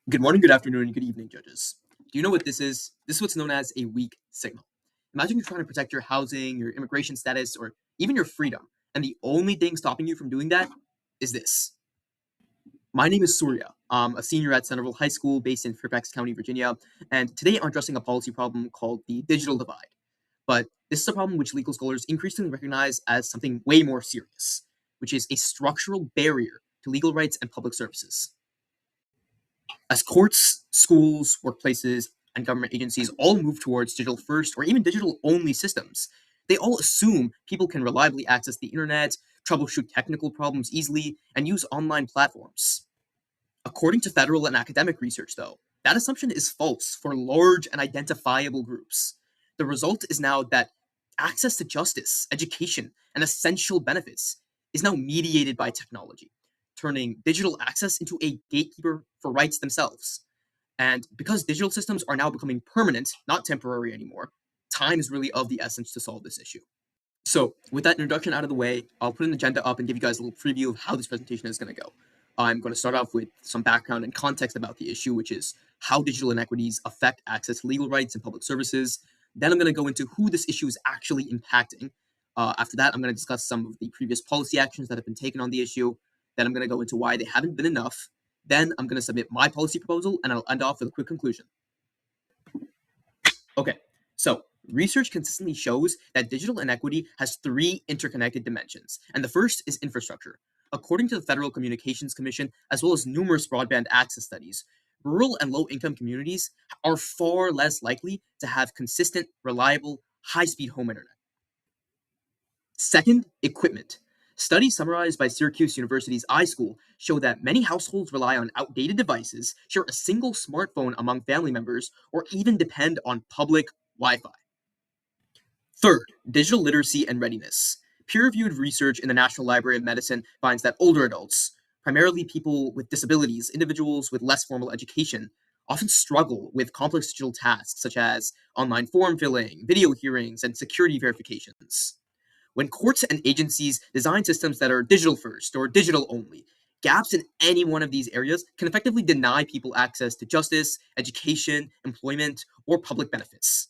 Good morning, good afternoon, and good evening, judges. Do you know what this is? This is what's known as a weak signal. Imagine you're trying to protect your housing, your immigration status, or even your freedom, and the only thing stopping you from doing that is this. My name is Surya. I'm a senior at Centerville High School based in Fairfax County, Virginia, and today I'm addressing a policy problem called the digital divide. But this is a problem which legal scholars increasingly recognize as something way more serious, which is a structural barrier to legal rights and public services. As courts, schools, workplaces, and government agencies all move towards digital first or even digital only systems, they all assume people can reliably access the internet, troubleshoot technical problems easily, and use online platforms. According to federal and academic research, though, that assumption is false for large and identifiable groups. The result is now that access to justice, education, and essential benefits is now mediated by technology, turning digital access into a gatekeeper for rights themselves. And because digital systems are now becoming permanent, not temporary anymore, time is really of the essence to solve this issue. So, with that introduction out of the way, I'll put an agenda up and give you guys a little preview of how this presentation is going to go. I'm going to start off with some background and context about the issue, which is how digital inequities affect access to legal rights and public services. Then I'm going to go into who this issue is actually impacting. After that, I'm going to discuss some of the previous policy actions that have been taken on the issue. Then I'm going to go into why they haven't been enough. Then I'm going to submit my policy proposal, and I'll end off with a quick conclusion. Okay, so research consistently shows that digital inequity has three interconnected dimensions, and the first is infrastructure. According to the Federal Communications Commission, as well as numerous broadband access studies, rural and low income communities are far less likely to have consistent, reliable, high speed home internet. Second, equipment. Studies summarized by Syracuse University's iSchool show that many households rely on outdated devices, share a single smartphone among family members, or even depend on public Wi Fi. Third, digital literacy and readiness. Peer reviewed research in the National Library of Medicine finds that older adults, primarily people with disabilities, individuals with less formal education, often struggle with complex digital tasks such as online form filling, video hearings, and security verifications. When courts and agencies design systems that are digital first or digital only, gaps in any one of these areas can effectively deny people access to justice, education, employment, or public benefits.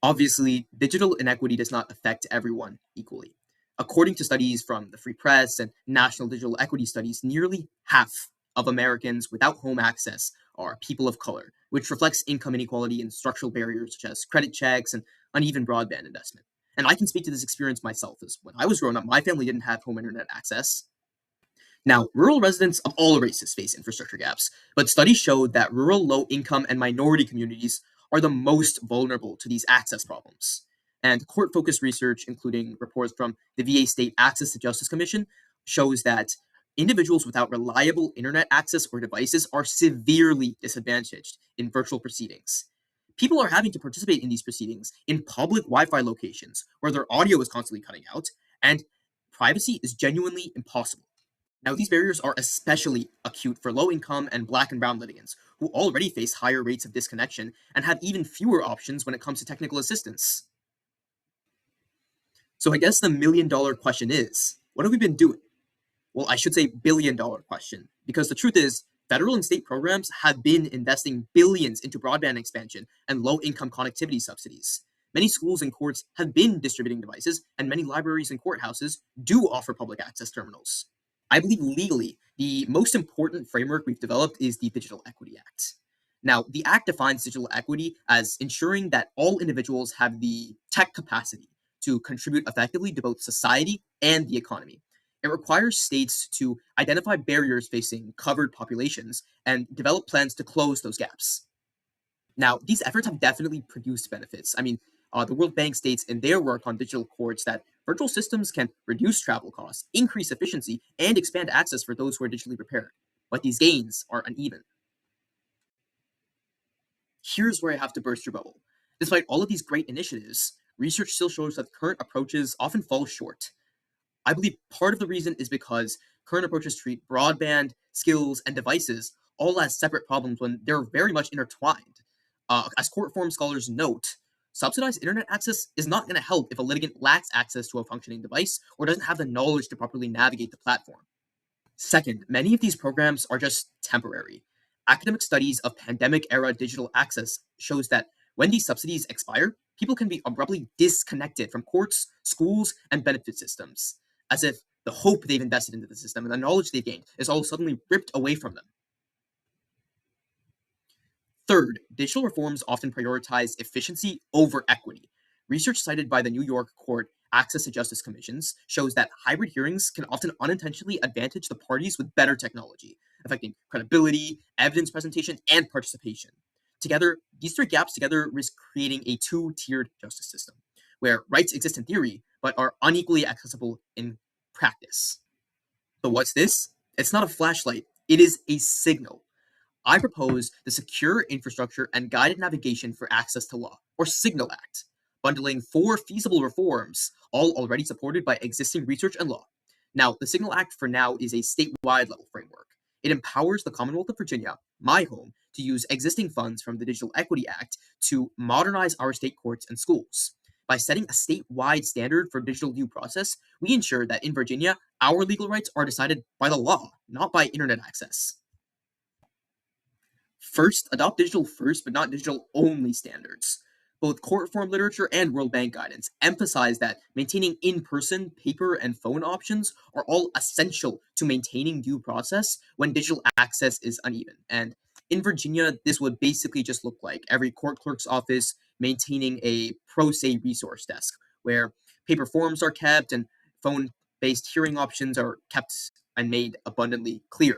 Obviously, digital inequity does not affect everyone equally. According to studies from the Free Press and National Digital Equity Studies, nearly half of Americans without home access are people of color, which reflects income inequality and structural barriers such as credit checks and uneven broadband investment. And I can speak to this experience myself, as when I was growing up, my family didn't have home internet access. Now, rural residents of all races face infrastructure gaps, but studies showed that rural, low income, and minority communities are the most vulnerable to these access problems. And court focused research, including reports from the VA State Access to Justice Commission, shows that individuals without reliable internet access or devices are severely disadvantaged in virtual proceedings. People are having to participate in these proceedings in public Wi Fi locations where their audio is constantly cutting out, and privacy is genuinely impossible. Now, these barriers are especially acute for low income and black and brown litigants, who already face higher rates of disconnection and have even fewer options when it comes to technical assistance. So, I guess the $1 million question is, what have we been doing? Well, I should say $1 billion question, because the truth is, federal and state programs have been investing billions into broadband expansion and low income connectivity subsidies. Many schools and courts have been distributing devices, and many libraries and courthouses do offer public access terminals. I believe legally, the most important framework we've developed is the Digital Equity Act. Now, the Act defines digital equity as ensuring that all individuals have the tech capacity to contribute effectively to both society and the economy. It requires states to identify barriers facing covered populations and develop plans to close those gaps. Now, these efforts have definitely produced benefits. The World Bank states in their work on digital courts that virtual systems can reduce travel costs, increase efficiency, and expand access for those who are digitally prepared. But these gains are uneven. Here's where I have to burst your bubble. Despite all of these great initiatives, research still shows that current approaches often fall short. I believe part of the reason is because current approaches treat broadband, skills, and devices all as separate problems when they're very much intertwined. As court form scholars note, subsidized internet access is not going to help if a litigant lacks access to a functioning device or doesn't have the knowledge to properly navigate the platform. Second, many of these programs are just temporary. Academic studies of pandemic era digital access shows that when these subsidies expire, people can be abruptly disconnected from courts, schools, and benefit systems, as if the hope they've invested into the system and the knowledge they've gained is all suddenly ripped away from them. Third, digital reforms often prioritize efficiency over equity. Research cited by the New York Court Access to Justice Commissions shows that hybrid hearings can often unintentionally advantage the parties with better technology, affecting credibility, evidence presentation, and participation. Together, these three gaps together risk creating a two-tiered justice system, where rights exist in theory but are unequally accessible in practice. So what's this? It's not a flashlight, it is a signal. I propose the Secure Infrastructure and Guided Navigation for Access to Law, or Signal Act, bundling four feasible reforms, all already supported by existing research and law. Now, the Signal Act for now is a statewide level framework. It empowers the Commonwealth of Virginia, my home, to use existing funds from the Digital Equity Act to modernize our state courts and schools. By setting a statewide standard for digital due process, we ensure that in Virginia, our legal rights are decided by the law, not by internet access. First, adopt digital first, but not digital only standards. Both court reform literature and World Bank guidance emphasize that maintaining in person, paper, and phone options are all essential to maintaining due process when digital access is uneven. And in Virginia, this would basically just look like every court clerk's office maintaining a pro se resource desk where paper forms are kept and phone based hearing options are kept and made abundantly clear.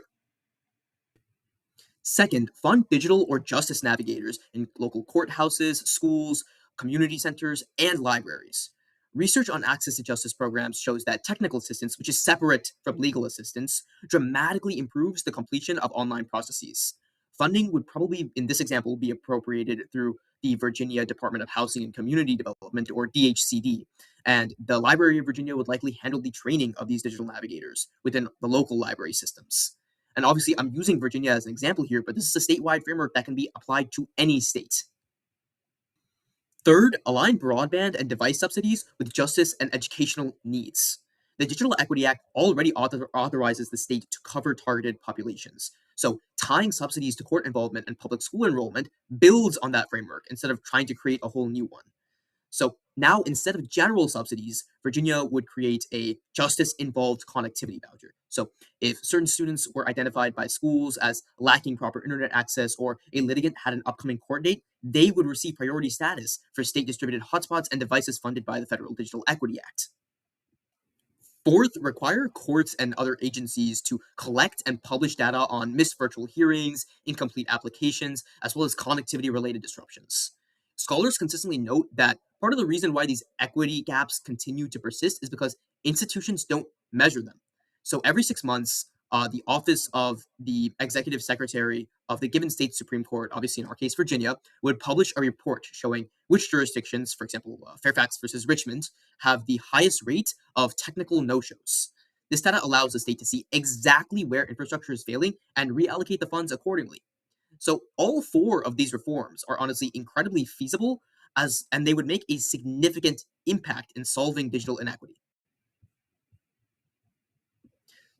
Second, fund digital or justice navigators in local courthouses, schools, community centers, and libraries. Research on access to justice programs shows that technical assistance, which is separate from legal assistance, dramatically improves the completion of online processes. Funding would probably, in this example, be appropriated through the Virginia Department of Housing and Community Development, or DHCD, and the Library of Virginia would likely handle the training of these digital navigators within the local library systems. And obviously, I'm using Virginia as an example here, but this is a statewide framework that can be applied to any state. Third, align broadband and device subsidies with justice and educational needs. The Digital Equity Act already authorizes the state to cover targeted populations. So, tying subsidies to court involvement and public school enrollment builds on that framework instead of trying to create a whole new one. So now, instead of general subsidies, Virginia would create a justice involved connectivity voucher. So, if certain students were identified by schools as lacking proper internet access or a litigant had an upcoming court date, they would receive priority status for state distributed hotspots and devices funded by the Federal Digital Equity Act. Fourth, require courts and other agencies to collect and publish data on missed virtual hearings, incomplete applications, as well as connectivity related disruptions. Scholars consistently note that part of the reason why these equity gaps continue to persist is because institutions don't measure them. So every 6 months, the Office of the Executive Secretary of the given state Supreme Court, obviously in our case Virginia, would publish a report showing which jurisdictions, for example, Fairfax versus Richmond, have the highest rate of technical no-shows. This data allows the state to see exactly where infrastructure is failing and reallocate the funds accordingly. So all four of these reforms are honestly incredibly feasible and they would make a significant impact in solving digital inequity.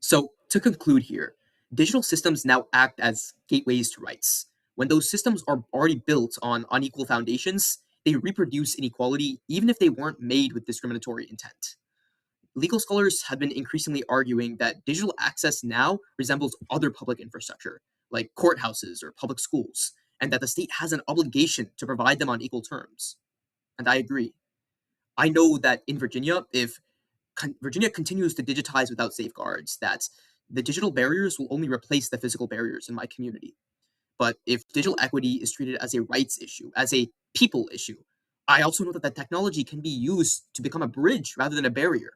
So to conclude here, digital systems now act as gateways to rights. When those systems are already built on unequal foundations, they reproduce inequality even if they weren't made with discriminatory intent. Legal scholars have been increasingly arguing that digital access now resembles other public infrastructure, like courthouses or public schools, and that the state has an obligation to provide them on equal terms. And I agree. I know that in Virginia, if Virginia continues to digitize without safeguards, that the digital barriers will only replace the physical barriers in my community. But if digital equity is treated as a rights issue, as a people issue, I also know that the technology can be used to become a bridge rather than a barrier.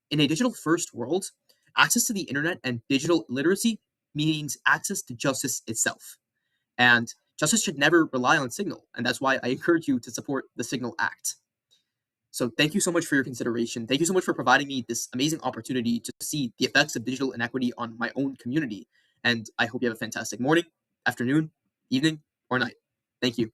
In a digital first world, access to the internet and digital literacy means access to justice itself. And justice should never rely on Signal. And that's why I encourage you to support the Signal Act. So thank you so much for your consideration. Thank you so much for providing me this amazing opportunity to see the effects of digital inequity on my own community. And I hope you have a fantastic morning, afternoon, evening, or night. Thank you.